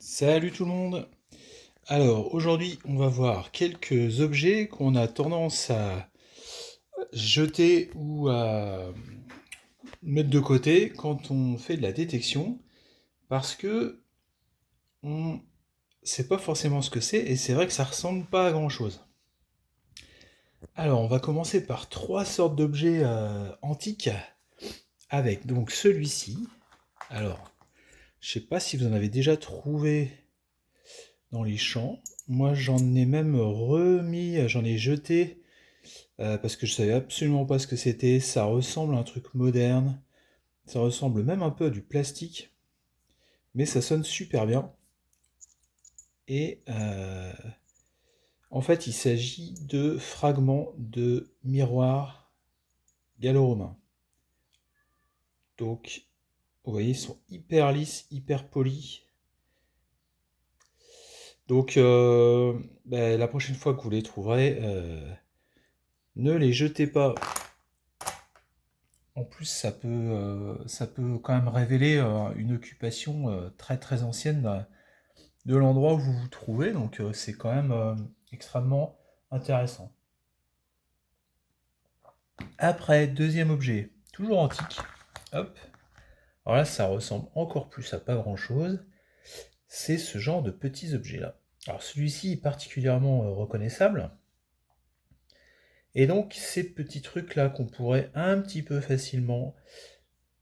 Salut tout le monde! Alors aujourd'hui on va voir quelques objets qu'on a tendance à jeter ou à mettre de côté quand on fait de la détection parce que on sait pas forcément ce que c'est et c'est vrai que ça ressemble pas à grand chose. Alors on va commencer par trois sortes d'objets antiques avec donc celui-ci. Alors je sais pas si vous en avez déjà trouvé dans les champs. Moi, j'en ai même remis, j'en ai jeté parce que je savais absolument pas ce que c'était. Ça ressemble à un truc moderne. Ça ressemble même un peu à du plastique, mais ça sonne super bien. Et en fait, il s'agit de fragments de miroirs gallo-romains. Donc, vous voyez, ils sont hyper lisses, hyper polis. Donc, ben, la prochaine fois que vous les trouverez, ne les jetez pas. En plus, ça peut quand même révéler une occupation très très ancienne de l'endroit où vous vous trouvez, donc c'est quand même extrêmement intéressant. Après, deuxième objet, toujours antique. Hop. Alors là, ça ressemble encore plus à pas grand-chose. C'est ce genre de petits objets-là. Alors celui-ci est particulièrement reconnaissable. Et donc, ces petits trucs-là qu'on pourrait un petit peu facilement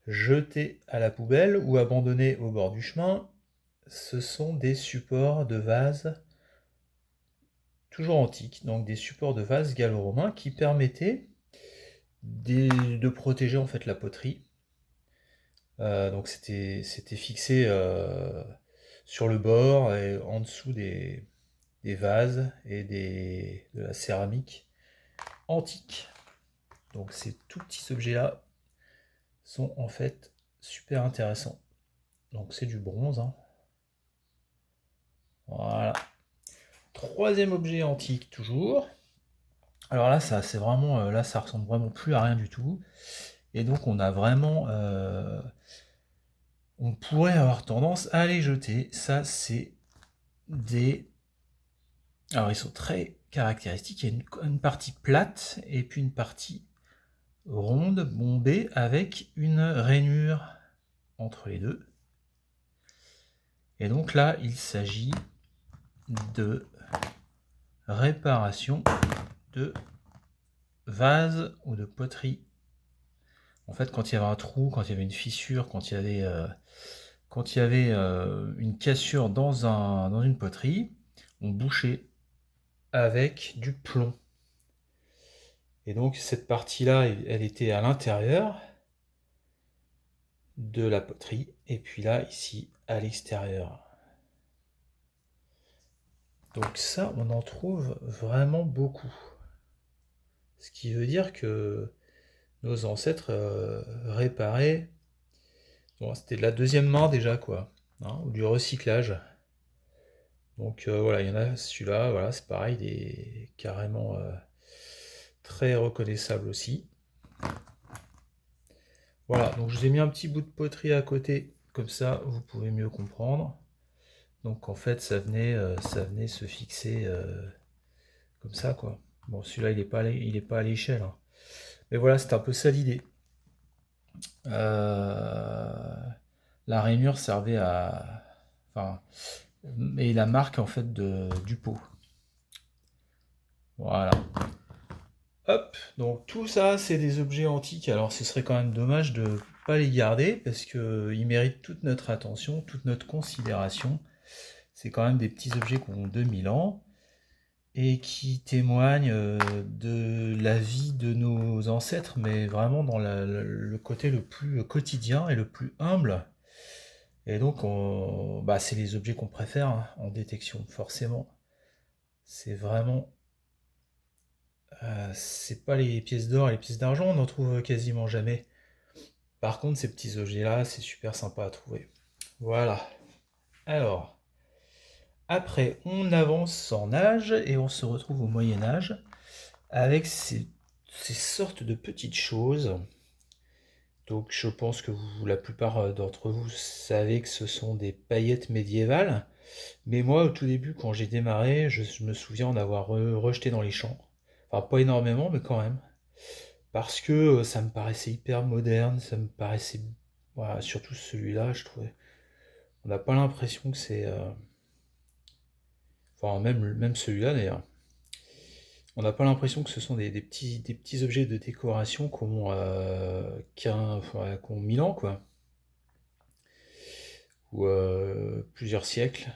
jeter à la poubelle ou abandonner au bord du chemin, ce sont des supports de vase toujours antiques, donc des supports de vase gallo-romains qui permettaient de protéger en fait la poterie. Donc c'était fixé sur le bord et en dessous des vases et de la céramique antique. Donc ces tout petits objets-là sont en fait super intéressants. Donc c'est du bronze, hein. Voilà. Troisième objet antique toujours. Alors là, ça c'est vraiment, là ça ressemble vraiment plus à rien du tout. Et donc on a vraiment, on pourrait avoir tendance à les jeter. Ça c'est des, alors ils sont très caractéristiques. Il y a une partie plate et puis une partie ronde, bombée, avec une rainure entre les deux. Et donc là, il s'agit de réparation de vase ou de poterie. En fait, quand il y avait un trou, quand il y avait une fissure, quand il y avait une cassure dans une poterie, on bouchait avec du plomb. Et donc cette partie-là, elle était à l'intérieur de la poterie, et puis là, ici, à l'extérieur. Donc ça, on en trouve vraiment beaucoup. Ce qui veut dire que nos ancêtres réparaient, bon, c'était de la deuxième main déjà, quoi, hein, ou du recyclage. Donc voilà, il y en a celui-là, voilà, c'est pareil, des carrément très reconnaissable aussi. Voilà, donc je vous ai mis un petit bout de poterie à côté, comme ça vous pouvez mieux comprendre. Donc en fait ça venait se fixer comme ça, quoi. Bon, celui-là il est pas à l'échelle, hein. Mais voilà, c'est un peu ça l'idée. La rainure servait à, enfin, et la marque en fait du pot. Voilà. Hop, donc tout ça c'est des objets antiques. Alors ce serait quand même dommage de pas les garder parce qu'ils méritent toute notre attention, toute notre considération. C'est quand même des petits objets qui ont 2000 ans et qui témoignent de la vie de nos ancêtres, mais vraiment dans le côté le plus quotidien et le plus humble. Et donc, bah, c'est les objets qu'on préfère, hein, en détection, forcément. C'est vraiment... c'est pas les pièces d'or et les pièces d'argent, on en trouve quasiment jamais. Par contre, ces petits objets-là, c'est super sympa à trouver. Voilà. Alors, après, on avance en âge et on se retrouve au Moyen Âge avec ces sortes de petites choses. Donc je pense que la plupart d'entre vous savez que ce sont des paillettes médiévales. Mais moi, au tout début, quand j'ai démarré, je me souviens en avoir rejeté dans les champs. Enfin, pas énormément, mais quand même. Parce que ça me paraissait hyper moderne, ça me paraissait... Voilà, surtout celui-là, je trouvais... On n'a pas l'impression que c'est... Enfin, même celui-là, d'ailleurs. On n'a pas l'impression que ce sont des petits objets de décoration qu'ont 1000 ans, quoi. Ou plusieurs siècles.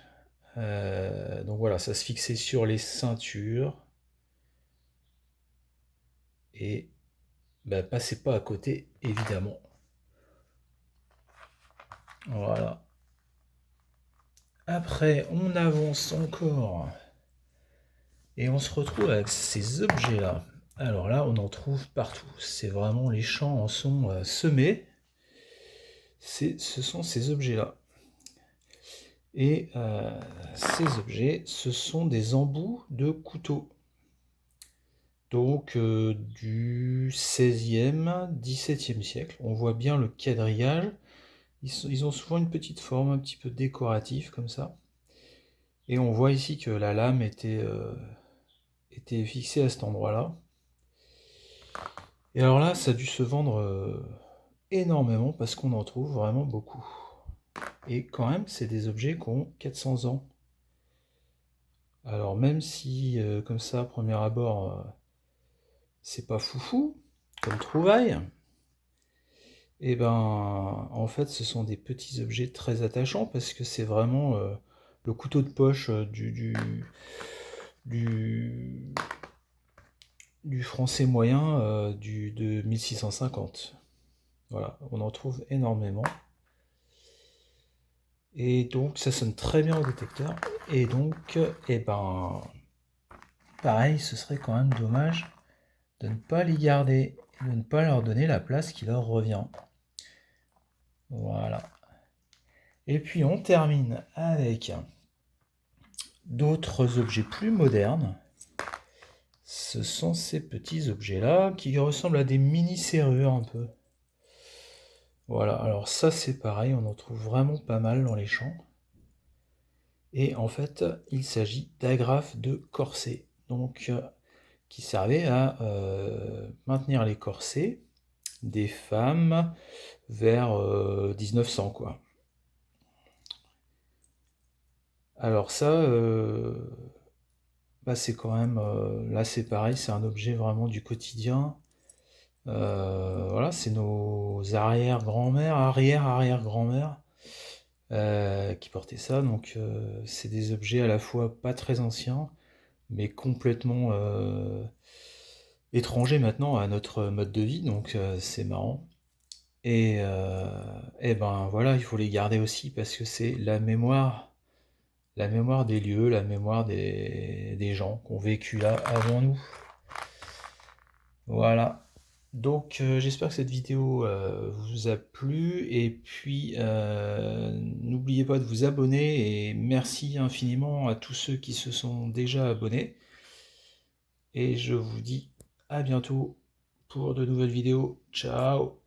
Donc voilà, ça se fixait sur les ceintures. Et bah, passez pas à côté, évidemment. Voilà. Après, on avance encore. Et on se retrouve avec ces objets-là. Alors là, on en trouve partout. C'est vraiment, les champs en sont semés. Ce sont ces objets-là. Et ces objets, ce sont des embouts de couteaux. Donc du 16e, 17e siècle. On voit bien le quadrillage. Ils ont souvent une petite forme un petit peu décorative comme ça. Et on voit ici que la lame était fixée à cet endroit-là. Et alors là, ça a dû se vendre énormément parce qu'on en trouve vraiment beaucoup. Et quand même, c'est des objets qui ont 400 ans. Alors même si, comme ça, à premier abord, c'est pas foufou comme trouvaille, et ben, en fait, ce sont des petits objets très attachants parce que c'est vraiment le couteau de poche du, du français moyen de 1650. Voilà, on en trouve énormément. Et donc, ça sonne très bien au détecteur. Et donc, eh ben, pareil, ce serait quand même dommage de ne pas les garder, de ne pas leur donner la place qui leur revient. Voilà. Et puis, on termine avec d'autres objets plus modernes. Ce sont ces petits objets-là qui ressemblent à des mini-serrures un peu. Voilà, alors ça c'est pareil, on en trouve vraiment pas mal dans les champs. Et en fait, il s'agit d'agrafes de corsets, donc qui servaient à maintenir les corsets des femmes vers 1900, quoi. Alors ça, bah c'est quand même, là c'est pareil, c'est un objet vraiment du quotidien. Voilà, c'est nos arrière-grand-mères, arrière-arrière-grand-mères qui portaient ça. Donc c'est des objets à la fois pas très anciens, mais complètement étrangers maintenant à notre mode de vie. Donc c'est marrant. Et ben voilà, il faut les garder aussi parce que c'est la mémoire des lieux, la mémoire des gens qui ont vécu là avant nous. Voilà. Donc j'espère que cette vidéo vous a plu et puis n'oubliez pas de vous abonner et merci infiniment à tous ceux qui se sont déjà abonnés et je vous dis à bientôt pour de nouvelles vidéos. Ciao.